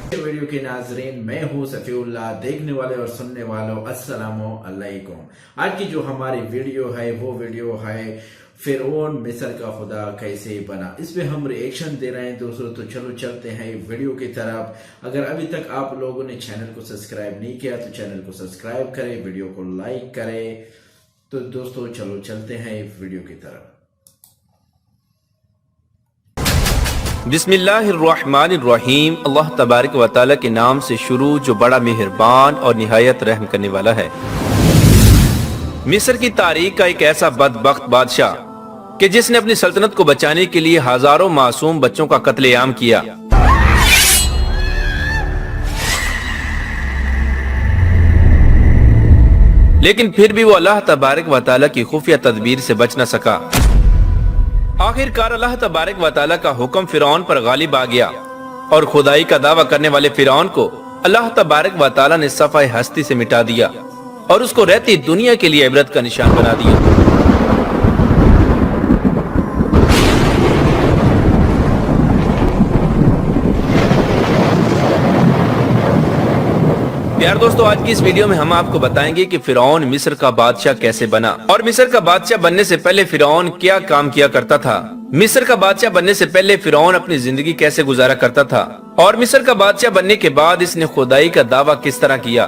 Video के नाजरीन, मैं हूँ सफीउल्लाह। देखने वाले और सुनने वालों अस्सलामु अलैकुम। आज की जो हमारी वीडियो है वो वीडियो है फिरौन मिस्र का खुदा कैसे बना। इस पे हम रिएक्शन दे रहे हैं दोस्तों। तो चलो चलते हैं वीडियो की तरफ। अगर अभी तक आप लोगों ने चैनल को सब्सक्राइब नहीं किया तो चैनल को सब्सक्राइब करें, वीडियो को लाइक करें। तो दोस्तों चलो चलते हैं वीडियो की तरफ। बिस्मिल्लाहिर्रहमानिर्रहीम। अल्लाह तबारक व तआला के नाम से शुरू जो बड़ा मेहरबान और निहायत रहम करने वाला है। मिस्र की तारीख का एक ऐसा बदबख्त बादशाह कि जिसने अपनी सल्तनत को बचाने के लिए हजारों मासूम बच्चों का कत्लेआम किया। लेकिन फिर भी वो अल्लाह तबारक व तआला की खुफिया तदबीर से बच न सका। आखिरकार अल्लाह तबारक व तआला का हुक्म फिरौन पर गालिब आ गया और खुदाई का दावा करने वाले फिरौन को अल्लाह तबारक व तआला ने सफाए हस्ती से मिटा दिया और उसको रहती दुनिया के लिए इबरत का निशान बना दिया। यार दोस्तों, आज की इस वीडियो में हम आपको बताएंगे कि फिरौन मिस्र का बादशाह कैसे बना और मिस्र का बादशाह बनने से पहले फिरौन क्या काम किया करता था। मिस्र का बादशाह बनने से पहले फिरौन अपनी जिंदगी कैसे गुजारा करता था और मिस्र का बादशाह बनने के बाद इसने खुदाई का दावा किस तरह किया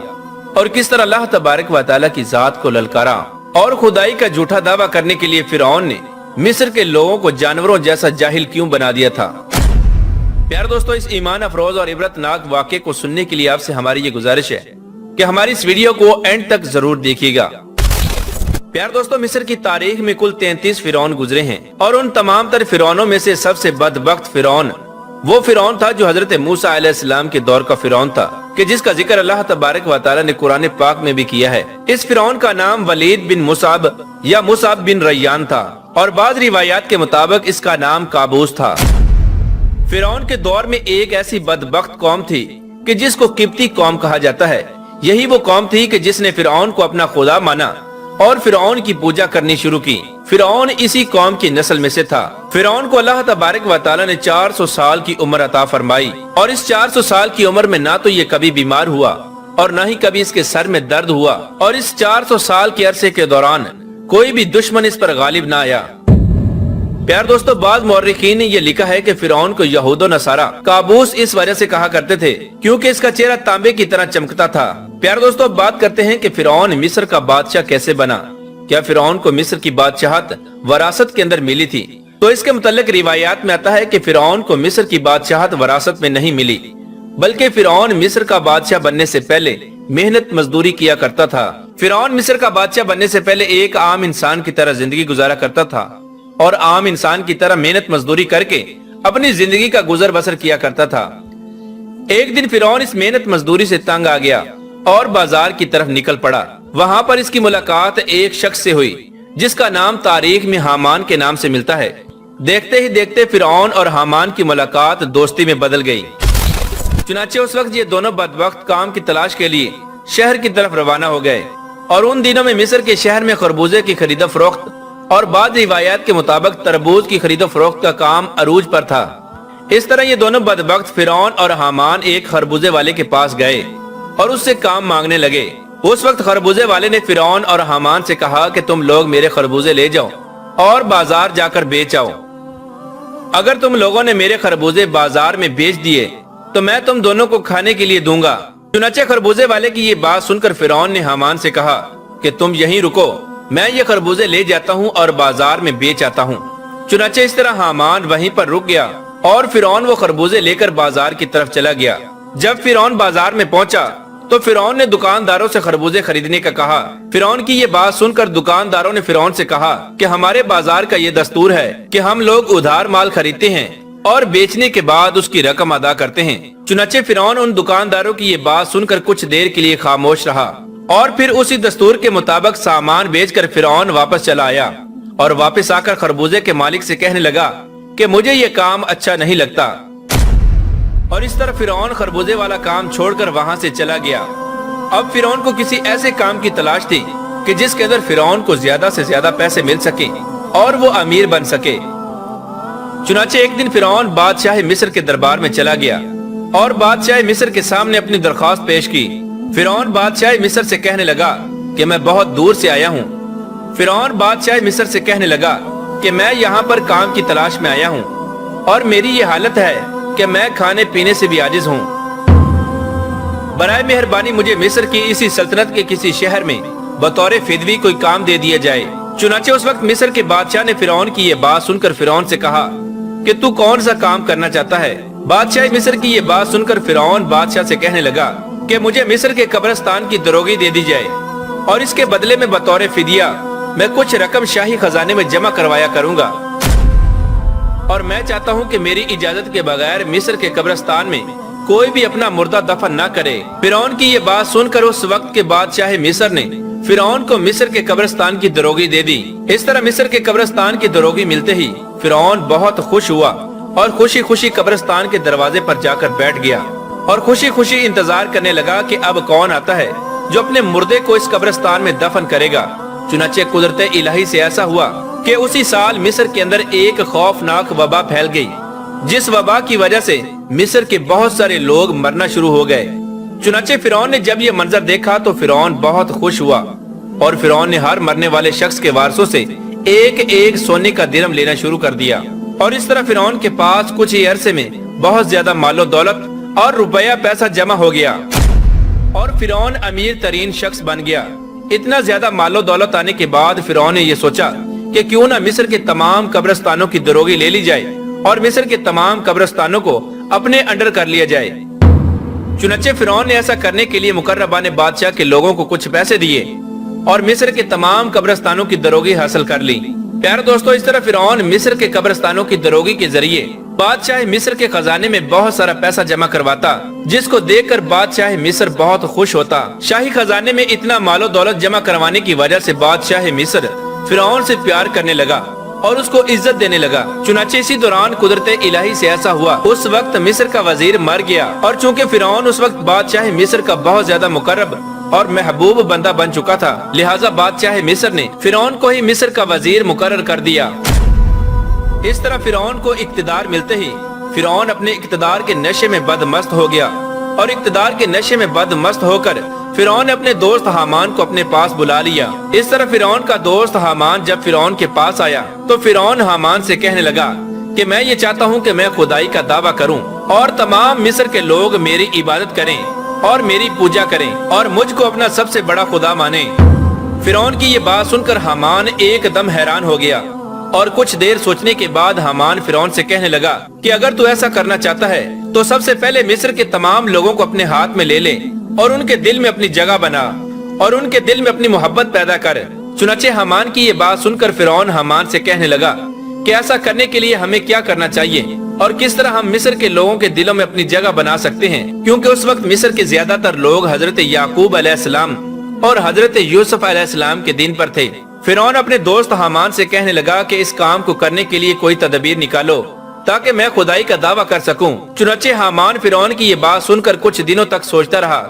और किस तरह अल्लाह तबारक व तआला की जात को ललकारा। और खुदाई का झूठा दावा करने के लिए फिरौन ने मिस्र के लोगों को जानवरों जैसा जाहिल क्यों बना दिया था। प्यार दोस्तों, इस ईमान अफरोज और इबरतनाक वाक़े को सुनने के लिए आपसे हमारी ये गुजारिश है कि हमारी इस वीडियो को एंड तक जरूर देखिएगा। प्यार दोस्तों, मिस्र की तारीख में कुल 33 फिरौन गुजरे हैं और उन तमाम तर फिरौनों में से सबसे बदबख्त फिरौन वो फिरौन था जो हजरत मूसा अलैहिस्सलाम के दौर का फिरौन था कि जिसका जिक्र अल्लाह तबारक व तआला ने कुरान पाक में भी किया है। इस फिरौन का नाम वलीद बिन मुसाब या मुसाब बिन रैयान था और बाज़ रिवायात के मुताबिक इसका नाम काबूस था। फिरौन के दौर में एक ऐसी बदबख्त कौम थी कि जिसको किब्ती कौम कहा जाता है। यही वो कौम थी कि जिसने फिरौन को अपना खुदा माना और फिरौन की पूजा करनी शुरू की। फिरौन इसी कौम की नस्ल में से था। फिरौन को अल्लाह तबारक व तआला ने 400 साल की उम्र अता फरमाई और इस 400 साल की उम्र में ना तो ये कभी बीमार हुआ और ना ही कभी इसके सर में दर्द हुआ और इस 400 साल के अरसे के दौरान कोई भी दुश्मन इस पर गालिब ना आया। प्यार दोस्तों, बाद मुअर्रिखीन ने यह लिखा है कि फिरौन को यहूद और नसारा काबूस इस वजह से कहा करते थे क्योंकि इसका चेहरा तांबे की तरह चमकता था। प्यार दोस्तों, अब बात करते हैं कि फिरौन मिस्र का बादशाह कैसे बना। क्या फिरौन को मिस्र की बादशाहत वरासत के अंदर मिली थी? तो इसके मुतल्लिक रिवायात में आता है कि फिरौन को मिस्र की बादशाहत वरासत में नहीं मिली, बल्कि फिरौन मिस्र का बादशाह बनने से पहले मेहनत मजदूरी किया करता था। फिरौन मिस्र का बादशाह बनने से पहले एक आम इंसान की तरह जिंदगी गुजारा करता था और आम इंसान की तरह मेहनत मजदूरी करके अपनी जिंदगी का गुजर बसर किया करता था। एक दिन फिरौन इस मेहनत मजदूरी से तंग आ गया और बाजार की तरफ निकल पड़ा। वहां पर इसकी मुलाकात एक शख्स से हुई जिसका नाम तारीख में हामान के नाम से मिलता है। देखते ही देखते फिरौन और हामान की मुलाकात दोस्ती में बदल गई। चुनाचे उस वक्त ये दोनों बदबख्त काम की तलाश के लिए शहर की तरफ रवाना हो गए और उन दिनों में मिस्र के शहर में खरबूजे की खरीदो फरोख्त और बाद रिवायात के मुताबिक तरबूज की खरीदो फरोख्त का काम अरूज पर था। इस तरह ये दोनों बदबख्त फिरौन और हामान एक खरबूजे वाले के पास गए और उससे काम मांगने लगे। उस वक्त खरबूजे वाले ने फिरौन और हामान से कहा कि तुम लोग मेरे खरबूजे ले जाओ और बाजार जाकर बेच आओ। अगर तुम लोगों ने मेरे खरबूजे बाजार में बेच दिए तो मैं तुम दोनों को खाने के लिए दूंगा। चुनाचे खरबूजे वाले की ये बात सुनकर फिरौन ने हामान से कहा कि तुम यहीं रुको, मैं ये खरबूजे ले जाता हूँ और बाजार में बेच आता हूँ। चुनाचे इस तरह हामान वहीं पर रुक गया और फिरौन वो खरबूजे लेकर बाजार की तरफ चला गया। जब फिरौन बाजार में पहुंचा तो फिरौन ने दुकानदारों से खरबूजे खरीदने का कहा। फिरौन की ये बात सुनकर दुकानदारों ने फिरौन से कहा कि हमारे बाजार का ये दस्तूर है कि हम लोग उधार माल खरीदते हैं और बेचने के बाद उसकी रकम अदा करते हैं। चुनाचे फिरौन उन दुकानदारों की ये बात सुनकर कुछ देर के लिए खामोश रहा और फिर उसी दस्तूर के मुताबिक सामान बेचकर फिरौन वापस चला आया और वापस आकर खरबूजे के मालिक से कहने लगा कि मुझे ये काम अच्छा नहीं लगता। और इस तरह फिरौन खरबूजे वाला काम छोड़कर वहां से चला गया। अब फिरौन को किसी ऐसे काम की तलाश थी कि जिसके अंदर फिरौन को ज्यादा से ज्यादा पैसे मिल सके और वो अमीर बन सके। चुनाचे एक दिन फिरौन बादशाह मिस्र के दरबार में चला गया اور بادشاہ مصر کے سامنے اپنی درخواست پیش کی۔ فرعون بادشاہ مصر سے کہنے لگا کہ میں بہت دور سے آیا ہوں۔ فرعون بادشاہ مصر سے کہنے لگا کہ میں یہاں پر کام کی تلاش میں آیا ہوں اور میری یہ حالت ہے کہ میں کھانے پینے سے بھی عاجز ہوں۔ برائے مہربانی مجھے مصر کی اسی سلطنت کے کسی شہر میں بطور فدوی کوئی کام دے دیا جائے۔ چنانچہ اس وقت مصر کے بادشاہ نے فرعون کی یہ بات سن کر فرعون سے کہا کہ تو کون سا کام کرنا چاہتا ہے؟ بادشاہ مصر کی یہ بات سن کر فرعون بادشاہ سے کہنے لگا کہ مجھے مصر کے قبرستان کی دروگی دے دی جائے اور اس کے بدلے میں بطور فدیہ میں کچھ رقم شاہی خزانے میں جمع کروایا کروں گا، اور میں چاہتا ہوں کہ میری اجازت کے بغیر مصر کے قبرستان میں کوئی بھی اپنا مردہ دفن نہ کرے۔ فرعون کی یہ بات سن کر اس وقت کے بادشاہ مصر نے فرعون کو مصر کے قبرستان کی دروگی دے دی۔ اس طرح مصر کے قبرستان کی دروگی ملتے ہی فرعون بہت خوش ہوا اور خوشی خوشی قبرستان کے دروازے پر جا کر بیٹھ گیا اور خوشی خوشی انتظار کرنے لگا کہ اب کون آتا ہے جو اپنے مردے کو اس قبرستان میں دفن کرے گا۔ چنانچہ قدرت الہی سے ایسا ہوا کہ اسی سال مصر کے اندر ایک خوفناک وبا پھیل گئی، جس وبا کی وجہ سے مصر کے بہت سارے لوگ مرنا شروع ہو گئے۔ چنانچہ فرعون نے جب یہ منظر دیکھا تو فرعون بہت خوش ہوا اور فرعون نے ہر مرنے والے شخص کے وارثوں سے ایک ایک سونے کا درم لینا شروع کر دیا، اور اس طرح فرعون کے پاس کچھ ہی عرصے میں بہت زیادہ مال و دولت اور روپیہ پیسہ جمع ہو گیا اور فرعون امیر ترین شخص بن گیا۔ اتنا زیادہ مال و دولت آنے کے بعد فرعون نے یہ سوچا کہ کیوں نہ مصر کے تمام قبرستانوں کی دروگی لے لی جائے اور مصر کے تمام قبرستانوں کو اپنے انڈر کر لیا جائے۔ چنانچہ فرعون نے ایسا کرنے کے لیے مقربان بادشاہ کے لوگوں کو کچھ پیسے دیے اور مصر کے تمام قبرستانوں کی دروگی حاصل کر لی۔ پیارے دوستو، اس طرح فرعون مصر کے قبرستانوں کی دروگی کے ذریعے بادشاہ مصر کے خزانے میں بہت سارا پیسہ جمع کرواتا، جس کو دیکھ کر بادشاہ مصر بہت خوش ہوتا۔ شاہی خزانے میں اتنا مال و دولت جمع کروانے کی وجہ سے بادشاہ مصر فرعون سے پیار کرنے لگا اور اس کو عزت دینے لگا۔ چنانچہ اسی دوران قدرت الہی سے ایسا ہوا، اس وقت مصر کا وزیر مر گیا، اور چونکہ فرعون اس وقت بادشاہ مصر کا بہت زیادہ مقرب اور محبوب بندہ بن چکا تھا، لہٰذا بادشاہ مصر نے فرعون کو ہی مصر کا وزیر مقرر کر دیا۔ اس طرح فرعون کو اقتدار ملتے ہی فرعون اپنے اقتدار کے نشے میں بد مست ہو گیا، اور اقتدار کے نشے میں بد مست ہو کر فرعون نے اپنے دوست حامان کو اپنے پاس بلا لیا۔ اس طرح فرعون کا دوست حامان جب فرعون کے پاس آیا تو فرعون حامان سے کہنے لگا کہ میں یہ چاہتا ہوں کہ میں خدائی کا دعویٰ کروں اور تمام مصر کے لوگ میری عبادت کریں اور میری پوجا کریں اور مجھ کو اپنا سب سے بڑا خدا مانیں۔ فرعون کی یہ بات سن کر حامان ایک دم حیران ہو گیا، اور کچھ دیر سوچنے کے بعد حامان فرعون سے کہنے لگا کہ اگر تو ایسا کرنا چاہتا ہے تو سب سے پہلے مصر کے تمام لوگوں کو اپنے ہاتھ میں لے لے اور ان کے دل میں اپنی جگہ بنا اور ان کے دل میں اپنی محبت پیدا کر۔ چنانچہ حامان کی یہ بات سن کر فرعون حامان سے کہنے لگا کہ ایسا کرنے کے لیے ہمیں کیا کرنا چاہیے اور کس طرح ہم مصر کے لوگوں کے دلوں میں اپنی جگہ بنا سکتے ہیں، کیونکہ اس وقت مصر کے زیادہ تر لوگ حضرت یعقوب علیہ السلام اور حضرت یوسف علیہ السلام کے دین پر تھے۔ فرعون اپنے دوست حامان سے کہنے لگا کہ اس کام کو کرنے کے لیے کوئی تدبیر نکالو تاکہ میں خدائی کا دعویٰ کر سکوں۔ چنانچہ حامان فرعون کی یہ بات سن کر کچھ دنوں تک سوچتا رہا،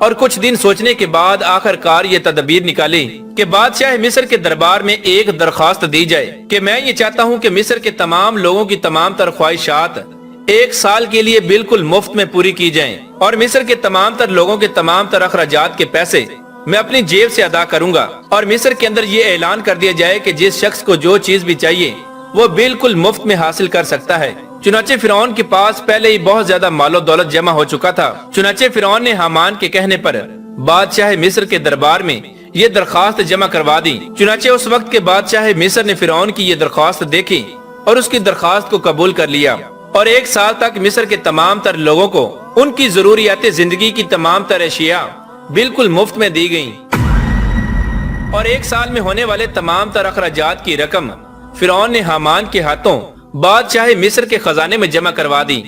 اور کچھ دن سوچنے کے بعد آخر کار یہ تدبیر نکالی کہ بادشاہ مصر کے دربار میں ایک درخواست دی جائے کہ میں یہ چاہتا ہوں کہ مصر کے تمام لوگوں کی تمام تر خواہشات ایک سال کے لیے بالکل مفت میں پوری کی جائیں، اور مصر کے تمام تر لوگوں کے تمام تر اخراجات کے پیسے میں اپنی جیب سے ادا کروں گا، اور مصر کے اندر یہ اعلان کر دیا جائے کہ جس شخص کو جو چیز بھی چاہیے وہ بالکل مفت میں حاصل کر سکتا ہے۔ چنانچہ فرعون کے پاس پہلے ہی بہت زیادہ مال و دولت جمع ہو چکا تھا۔ چنانچہ فرعون نے حامان کے کہنے پر بادشاہ مصر کے دربار میں یہ درخواست جمع کروا دی۔ چنانچہ اس وقت کے بادشاہ مصر نے فرعون کی یہ درخواست دیکھی اور اس کی درخواست کو قبول کر لیا، اور ایک سال تک مصر کے تمام تر لوگوں کو ان کی ضروریات زندگی کی تمام تر اشیاء بالکل مفت میں دی گئیں، اور ایک سال میں ہونے والے تمام تر اخراجات کی رقم فرعون نے حامان کے ہاتھوں بادشاہ مصر کے خزانے میں جمع کروا دی۔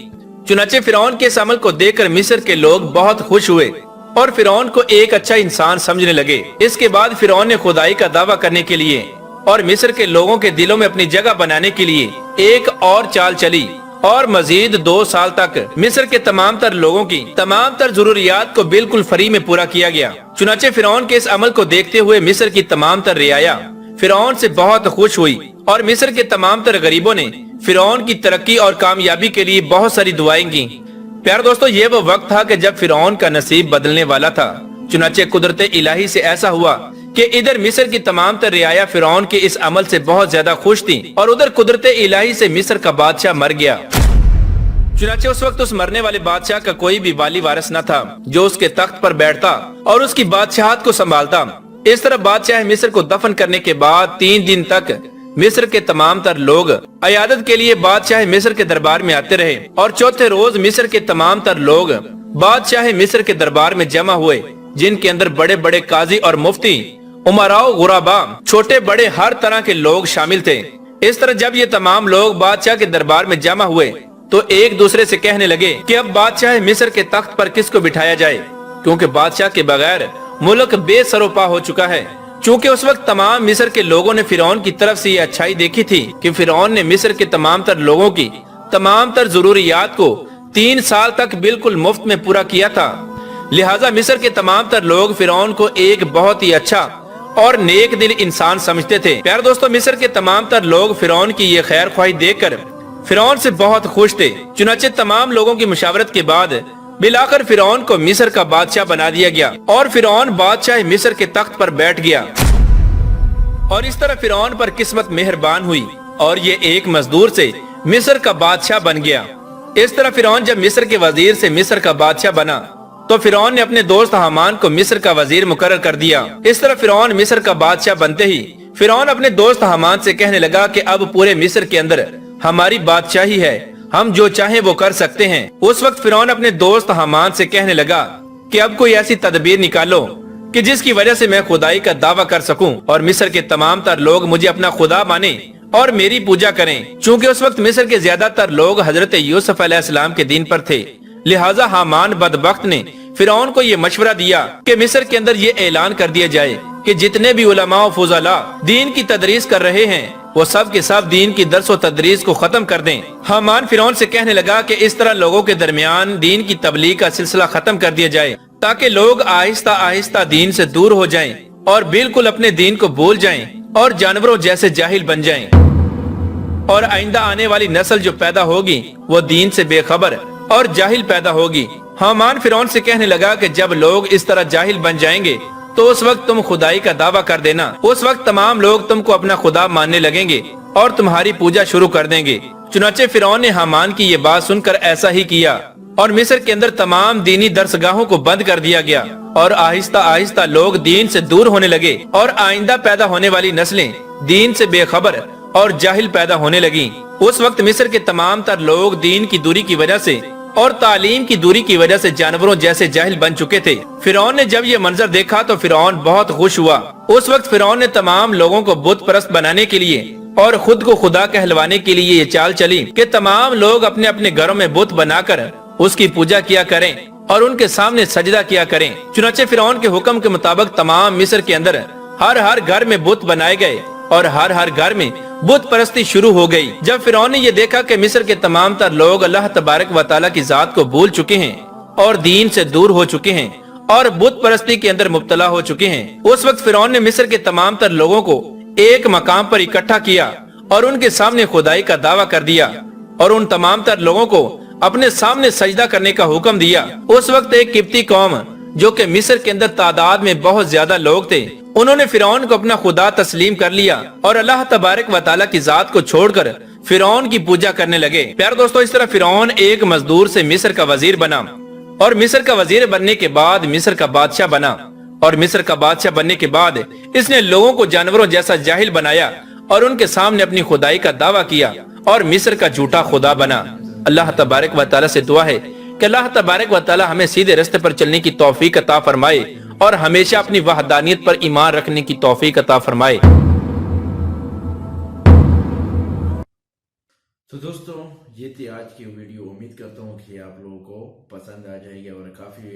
چنانچہ فرعون کے اس عمل کو دیکھ کر مصر کے لوگ بہت خوش ہوئے اور فرعون کو ایک اچھا انسان سمجھنے لگے۔ اس کے بعد فرعون نے خدائی کا دعویٰ کرنے کے لیے اور مصر کے لوگوں کے دلوں میں اپنی جگہ بنانے کے لیے ایک اور چال چلی، اور مزید 2 سال تک مصر کے تمام تر لوگوں کی تمام تر ضروریات کو بالکل فری میں پورا کیا گیا۔ چنانچہ فرعون کے اس عمل کو دیکھتے ہوئے مصر کی تمام تر رعایا فرعون سے بہت خوش ہوئی، اور مصر کے تمام تر غریبوں نے فرعون کی ترقی اور کامیابی کے لیے بہت ساری دعائیں کی۔ प्यार दोस्तों, ये वो वक्त था कि जब फिरौन का नसीब बदलने वाला था। चुनाचे कुदरत इलाही से ऐसा हुआ कि इधर मिस्र की तमाम तर रियाया फिरौन के इस अमल से बहुत ज्यादा खुश थी और उधर कुदरत इलाही से मिस्र का बादशाह मर गया। चुनाचे उस वक्त उस मरने वाले बादशाह का कोई भी वाली वारिस न था जो उसके तख्त पर बैठता और उसकी बादशाहत को संभालता। इस तरह बादशाह मिस्र को दफन करने के बाद 3 दिन तक मिस्र के तमाम तर लोग अयादत के लिए बादशाह मिस्र के दरबार में आते रहे और चौथे रोज मिस्र के तमाम तर लोग बादशाह मिस्र के दरबार में जमा हुए, जिनके अंदर बड़े बड़े काजी और मुफ्ती, उमराओ, गुराबा, छोटे बड़े हर तरह के लोग शामिल थे। इस तरह जब ये तमाम लोग बादशाह के दरबार में जमा हुए तो एक दूसरे से कहने लगे कि अब बादशाह मिस्र के तख्त पर किसको बिठाया जाए, क्योंकि बादशाह के बगैर मुल्क बेसरोपा हो चुका है। चूँकि उस वक्त तमाम मिस्र के लोगों ने फिरौन की तरफ से ये अच्छाई देखी थी कि फिरौन ने मिस्र के तमाम तर लोगों की तमाम तर जरूरियात को 3 साल तक बिल्कुल मुफ्त में पूरा किया था। लिहाजा मिस्र के तमाम तर लोग फिरौन को एक बहुत ही अच्छा और नेक दिल इंसान समझते थे। प्यारे दोस्तों, मिस्र के तमाम तर लोग फिरौन की ये खैर ख्वाही देखकर फिरौन से बहुत खुश थे। चुनाचे तमाम लोगों की मुशावरत के बाद बिलाकर फिरौन को मिस्र का बादशाह बना दिया गया और फिरौन बादशाह मिस्र के तख्त पर बैठ गया। और इस तरह फिरौन पर किस्मत मेहरबान हुई और ये एक मजदूर से मिस्र का बादशाह बन गया। इस तरह फिरौन जब मिस्र के वजीर से मिस्र का बादशाह बना तो फिरौन ने अपने दोस्त हामान को मिस्र का वजीर मुकर्रर कर दिया। इस तरह फिरौन मिस्र का बादशाह बनते ही फिरौन अपने दोस्त हामान से कहने लगा कि अब पूरे मिस्र के अंदर हमारी बादशाही है, हम जो चाहें वो कर सकते हैं। उस वक्त फिरौन अपने दोस्त हामान से कहने लगा कि अब कोई ऐसी तदबीर निकालो कि जिसकी वजह से मैं खुदाई का दावा कर सकूं और मिस्र के तमाम तर लोग मुझे अपना खुदा माने और मेरी पूजा करें। चूँकि उस वक्त मिस्र के ज्यादातर लोग हजरत यूसुफ अलैहिस्सलाम के दीन पर थे, लिहाजा हामान बदबख्त ने फिरौन को ये मशवरा दिया कि मिस्र के अंदर ये ऐलान कर दिया जाए कि जितने भी उलमा और फुज़ला दीन की तदरीस कर रहे हैं वो सब के सब दीन की दर्स व तदरीस को खत्म कर दें। हामान फिरौन से कहने लगा कि इस तरह लोगों के दरमियान दीन की तबलीग का सिलसिला खत्म कर दिया जाए ताकि लोग आहिस्ता आहिस्ता दीन से दूर हो जाएं और बिल्कुल अपने दीन को भूल जाएं और जानवरों जैसे जाहिल बन जाएं। और आइंदा आने वाली नस्ल जो पैदा होगी वो दीन से बेखबर और जाहिल पैदा होगी। हामान फिरौन से कहने लगा कि जब लोग इस तरह जाहिल बन जाएंगे तो उस वक्त तुम खुदाई का दावा कर देना। उस वक्त तमाम लोग तुमको अपना खुदा मानने लगेंगे और तुम्हारी पूजा शुरू कर देंगे। चुनाचे फिरौन ने हामान की ये बात सुनकर ऐसा ही किया और मिस्र के अंदर तमाम दीनी दरसगाहों को बंद कर दिया गया और आहिस्ता आहिस्ता लोग दीन से दूर होने लगे और आइंदा पैदा होने वाली नस्लें दीन से बेखबर और जाहिल पैदा होने लगी। उस वक्त मिस्र के तमाम तर लोग दीन की दूरी की वजह से और तालीम की दूरी की वजह से जानवरों जैसे जाहिल बन चुके थे। फिरौन ने जब ये मंजर देखा तो फिरौन बहुत खुश हुआ। उस वक्त फिरौन ने तमाम लोगों को बुत परस्त बनाने के लिए और खुद को खुदा कहलवाने के लिए ये चाल चली कि तमाम लोग अपने अपने घरों में बुत बनाकर उसकी पूजा किया करें और उनके सामने सजदा किया करें। चुनाचे फिरौन के हुक्म के मुताबिक तमाम मिस्र के अंदर हर घर में बुत बनाए गए और हर घर में बुत परस्ती शुरू हो गई। जब फिरौन ने ये देखा कि मिस्र के तमाम तर लोग अल्लाह तबारक व तआला की जात को भूल चुके हैं और दीन से दूर हो चुके हैं और बुत परस्ती के अंदर मुब्तला हो चुके हैं, उस वक्त फिरौन ने मिस्र के तमाम तर लोगों को एक मकाम पर इकट्ठा किया और उनके सामने खुदाई का दावा कर दिया और उन तमाम तर लोगों को अपने सामने सजदा करने का हुक्म दिया। उस वक्त एक किप्ती कौम जो कि मिस्र के अंदर तादाद में बहुत ज्यादा लोग थे, उन्होंने फिरौन को अपना खुदा तस्लीम कर लिया और अल्लाह तबारक व तआला की जात को छोड़कर फिरौन की पूजा करने लगे। प्यारे दोस्तों, इस तरह फिरौन एक मजदूर से मिस्र का वजीर बना और मिस्र का वजीर बनने के बाद मिस्र का बादशाह बना और मिस्र का बादशाह बनने के बाद इसने लोगों को जानवरों जैसा जाहिल बनाया और उनके सामने अपनी खुदाई का दावा किया और मिस्र का झूठा खुदा बना। अल्लाह तबारक व तआला से दुआ है कि अल्लाह तबारक व तआला हमें सीधे रास्ते पर चलने की तौफीक अता फरमाए और हमेशा अपनी वहदानियत पर ईमान रखने की तौफीक अता फरमाए। तो दोस्तों, ये थी आज की वीडियो। उम्मीद करता हूँ कि आप लोगों को पसंद आ जाएगी और काफ़ी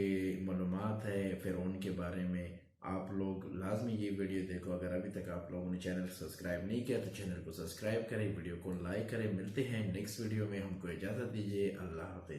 मालूमात है फिरौन के बारे में। आप लोग लाजमी ये वीडियो देखो। अगर अभी तक आप लोगों ने चैनल को सब्सक्राइब नहीं किया तो चैनल को सब्सक्राइब करें, वीडियो को लाइक करें। मिलते हैं नेक्स्ट वीडियो में। हमको इजाज़त दीजिए। अल्लाह हाफिज़।